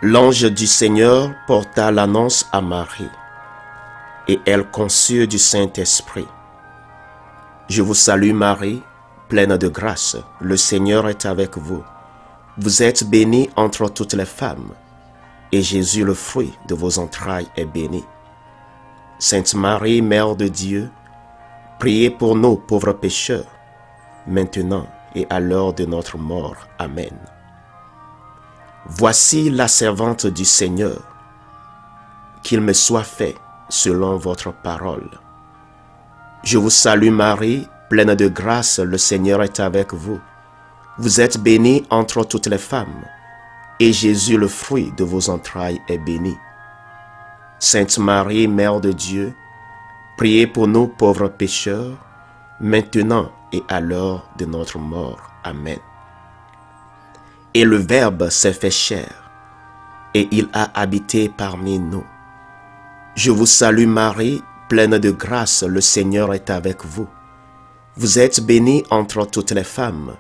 L'ange du Seigneur porta l'annonce à Marie, et elle conçut du Saint-Esprit. Je vous salue Marie, pleine de grâce, le Seigneur est avec vous. Vous êtes bénie entre toutes les femmes, et Jésus, le fruit de vos entrailles, est béni. Sainte Marie, Mère de Dieu, priez pour nous pauvres pécheurs, maintenant et à l'heure de notre mort. Amen. Voici la servante du Seigneur, qu'il me soit fait selon votre parole. Je vous salue Marie, pleine de grâce, le Seigneur est avec vous. Vous êtes bénie entre toutes les femmes, et Jésus, le fruit de vos entrailles, est béni. Sainte Marie, Mère de Dieu, priez pour nous pauvres pécheurs, maintenant et à l'heure de notre mort. Amen. Et le Verbe s'est fait chair, et il a habité parmi nous. Je vous salue Marie, pleine de grâce, le Seigneur est avec vous. Vous êtes bénie entre toutes les femmes,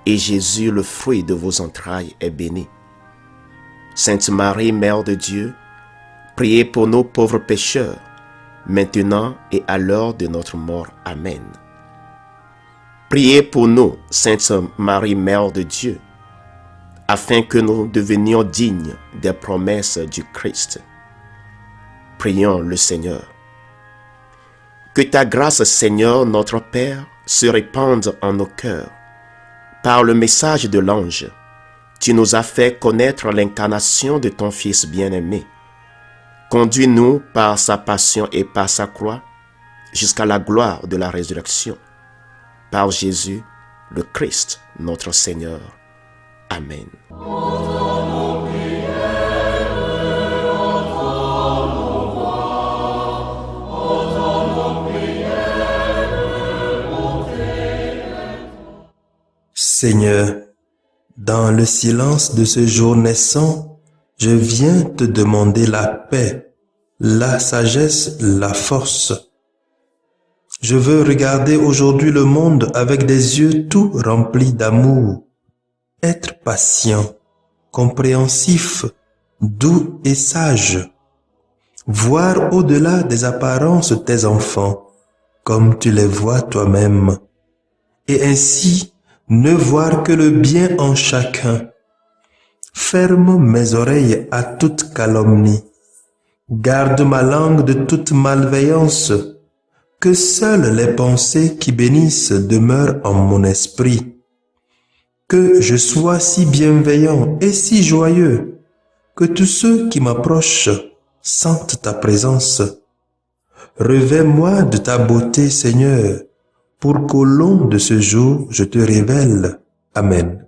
et Jésus, le fruit de vos entrailles, est béni. Sainte Marie, Mère de Dieu, priez pour nous pauvres pécheurs, maintenant et à l'heure de notre mort. Amen. Priez pour nous, Sainte Marie, Mère de Dieu, afin que nous devenions dignes des promesses du Christ. Prions le Seigneur. Que ta grâce, Seigneur, notre Père, se répande en nos cœurs. Par le message de l'ange, tu nous as fait connaître l'incarnation de ton Fils bien-aimé. Conduis-nous par sa passion et par sa croix jusqu'à la gloire de la résurrection. Par Jésus, le Christ, notre Seigneur. Amen. Seigneur, dans le silence de ce jour naissant, je viens te demander la paix, la sagesse, la force. Je veux regarder aujourd'hui le monde avec des yeux tout remplis d'amour, être patient, compréhensif, doux et sage, voir au-delà des apparences tes enfants, comme tu les vois toi-même, et ainsi ne voir que le bien en chacun. Ferme mes oreilles à toute calomnie. Garde ma langue de toute malveillance. Que seules les pensées qui bénissent demeurent en mon esprit. Que je sois si bienveillant et si joyeux, que tous ceux qui m'approchent sentent ta présence. Revêt-moi de ta beauté, Seigneur, pour qu'au long de ce jour, je te révèle. Amen.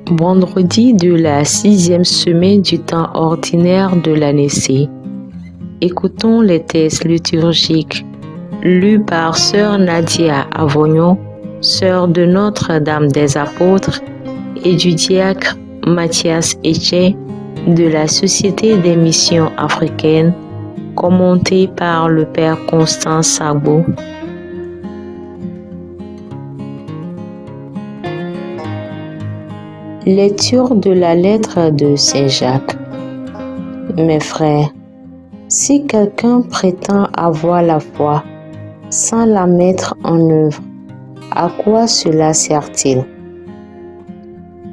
Vendredi de la 6e semaine du temps ordinaire de l'année C. Écoutons les textes liturgiques lus par Sœur Nadia Avognon, sœur de Notre-Dame des Apôtres, et du diacre Mathias Etche de la Société des missions africaines, commenté par le Père Constant Sagbo. Lecture de la lettre de Saint Jacques. Mes frères, si quelqu'un prétend avoir la foi sans la mettre en œuvre, à quoi cela sert-il?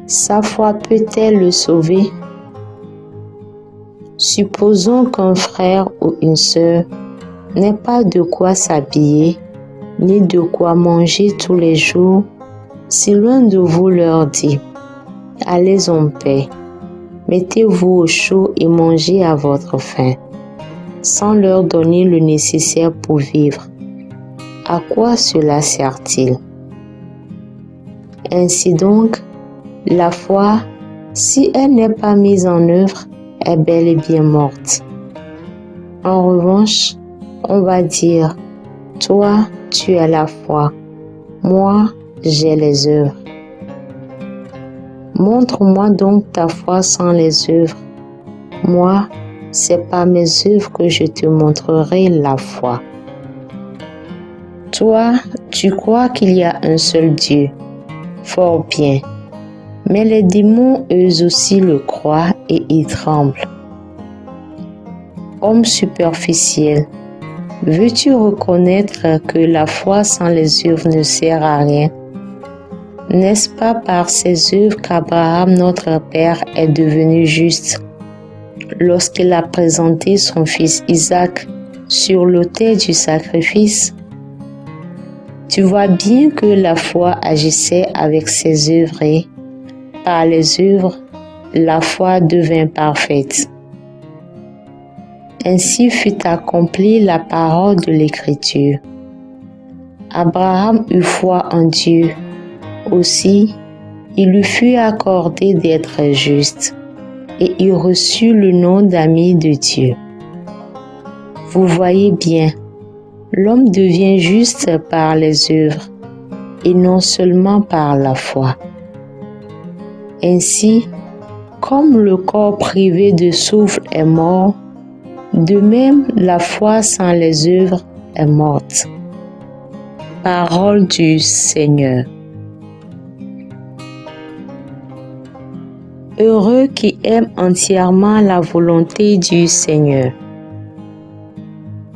Sa foi peut-elle le sauver? Supposons qu'un frère ou une sœur n'ait pas de quoi s'habiller, ni de quoi manger tous les jours. Si l'un de vous leur dit « Allez en paix, mettez-vous au chaud et mangez à votre faim », sans leur donner le nécessaire pour vivre, à quoi cela sert-il? Ainsi donc, la foi, si elle n'est pas mise en œuvre, est bel et bien morte. En revanche, on va dire, toi, tu as la foi, moi, j'ai les œuvres. Montre-moi donc ta foi sans les œuvres. Moi, c'est par mes œuvres que je te montrerai la foi. Toi, tu crois qu'il y a un seul Dieu. Fort bien. Mais les démons, eux aussi, le croient et ils tremblent. Homme superficiel, veux-tu reconnaître que la foi sans les œuvres ne sert à rien? N'est-ce pas par ses œuvres qu'Abraham, notre père, est devenu juste lorsqu'il a présenté son fils Isaac sur l'autel du sacrifice? Tu vois bien que la foi agissait avec ses œuvres et, par les œuvres, la foi devint parfaite. Ainsi fut accomplie la parole de l'Écriture. Abraham eut foi en Dieu. Aussi, il lui fut accordé d'être juste, et il reçut le nom d'ami de Dieu. Vous voyez bien, l'homme devient juste par les œuvres, et non seulement par la foi. Ainsi, comme le corps privé de souffle est mort, de même la foi sans les œuvres est morte. Parole du Seigneur. Heureux qui aiment entièrement la volonté du Seigneur.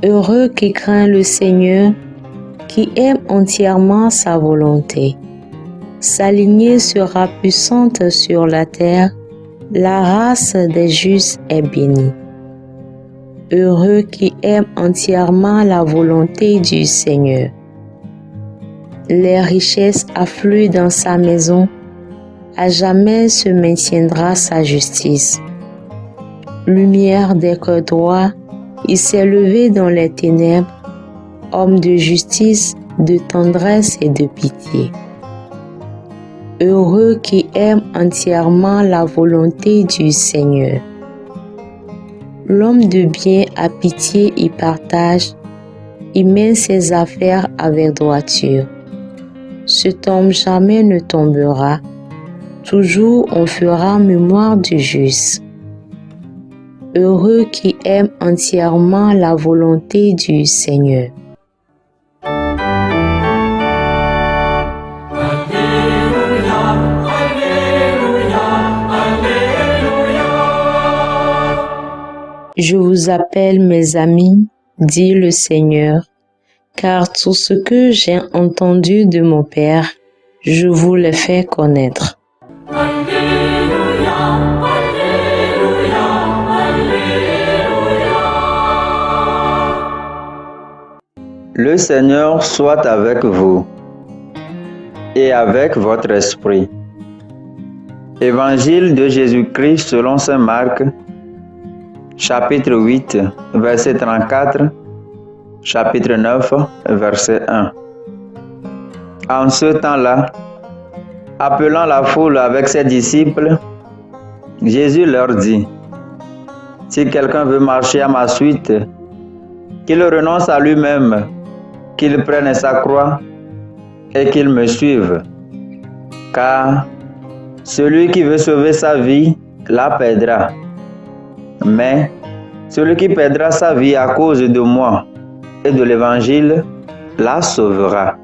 Heureux qui craint le Seigneur, qui aime entièrement sa volonté. Sa lignée sera puissante sur la terre, la race des justes est bénie. Heureux qui aime entièrement la volonté du Seigneur. Les richesses affluent dans sa maison, à jamais se maintiendra sa justice. Lumière des cœurs droits, il s'est levé dans les ténèbres, homme de justice, de tendresse et de pitié. Heureux qui aime entièrement la volonté du Seigneur. L'homme de bien a pitié et partage, il mène ses affaires avec droiture. Cet homme jamais ne tombera, toujours on fera mémoire du juste. Heureux qui aime entièrement la volonté du Seigneur. Je vous appelle mes amis, dit le Seigneur, car tout ce que j'ai entendu de mon Père, je vous le fais connaître. Le Seigneur soit avec vous et avec votre esprit. Évangile de Jésus-Christ selon saint Marc, chapitre 8, verset 34, chapitre 9, verset 1. En ce temps-là, appelant la foule avec ses disciples, Jésus leur dit, « Si quelqu'un veut marcher à ma suite, qu'il renonce à lui-même, qu'il prenne sa croix et qu'il me suive. Car celui qui veut sauver sa vie la perdra. Mais celui qui perdra sa vie à cause de moi et de l'Évangile la sauvera.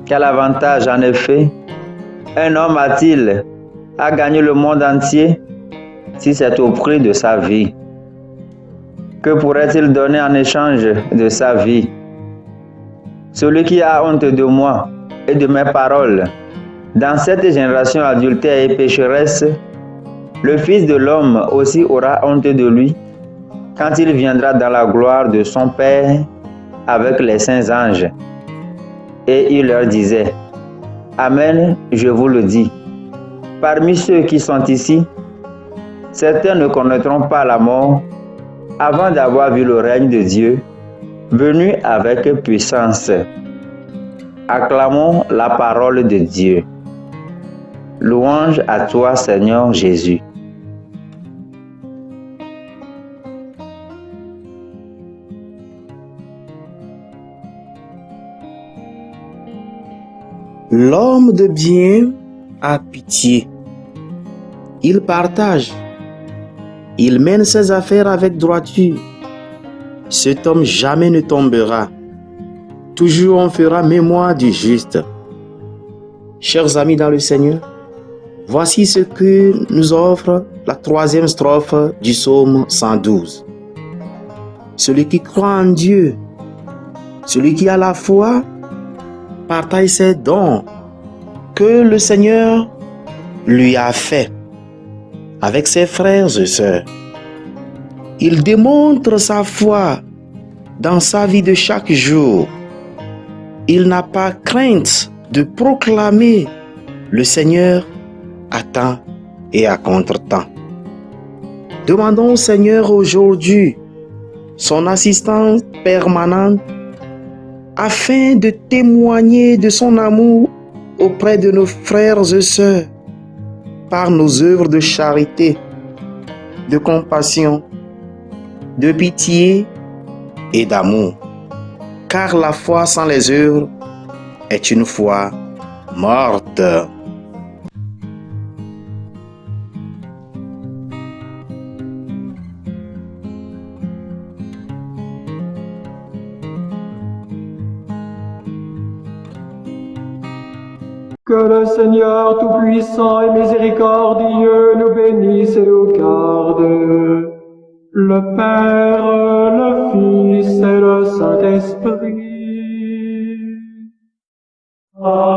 Quel avantage en effet un homme a-t-il à gagner le monde entier si c'est au prix de sa vie? Que pourrait-il donner en échange de sa vie? Celui qui a honte de moi et de mes paroles, dans cette génération adultère et pécheresse, le Fils de l'homme aussi aura honte de lui quand il viendra dans la gloire de son Père avec les saints anges. Et il leur disait, Amen, je vous le dis, parmi ceux qui sont ici, certains ne connaîtront pas la mort avant d'avoir vu le règne de Dieu venu avec puissance. Acclamons la parole de Dieu. Louange à toi, Seigneur Jésus. L'homme de bien a pitié. Il partage. Il mène ses affaires avec droiture. Cet homme jamais ne tombera, toujours on fera mémoire du juste. Chers amis dans le Seigneur, voici ce que nous offre la 3e strophe du psaume 112. Celui qui croit en Dieu, celui qui a la foi, partage ses dons que le Seigneur lui a fait avec ses frères et sœurs. Il démontre sa foi dans sa vie de chaque jour. Il n'a pas crainte de proclamer le Seigneur à temps et à contre-temps. Demandons au Seigneur aujourd'hui son assistance permanente afin de témoigner de son amour auprès de nos frères et sœurs par nos œuvres de charité, de compassion, de pitié et d'amour. Car la foi sans les œuvres est une foi morte. Que le Seigneur Tout-Puissant et Miséricordieux nous bénisse et nous garde, le Père, le Fils et le Saint-Esprit. Amen.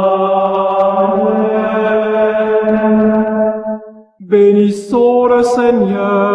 Bénissons le Seigneur.